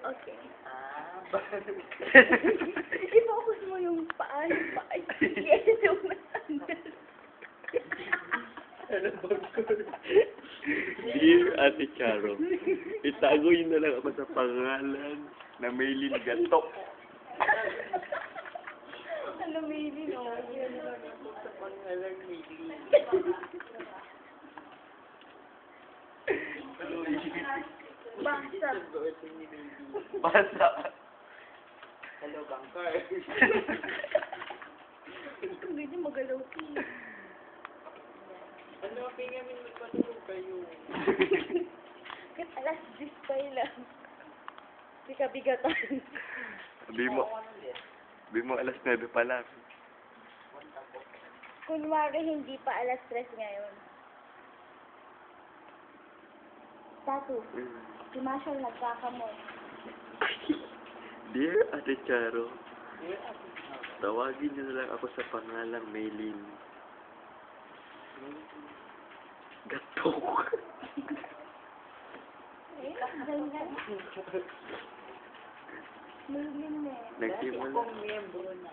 Okay. bakit? I-focus mo yung paa. I-edit yung nasandal. Ano ba ko? Dear Ate Charo, itago yun na lang ako sa pangalan na Maylin Gatok. Ano, Maylin, oh. Sa pangalan ni Lee. Basta. Basta. Hello, Bangkar. Ito, ganyan magalaw ko. Ano, pingamin magpatulog kayo. Kahit alas 10 pa lang. Hindi ka bigatan. Sabi mo alas 9 pa lang. Kunwari, hindi pa alas 3 ngayon. Tatu, si Marshall nagkakamot. Dear Ate Charo, tawagin niyo na lang ako sa pangalang Maylin Gatok. Eh, ganyan. Maylin eh. Nagsimula. Akong miyembro na.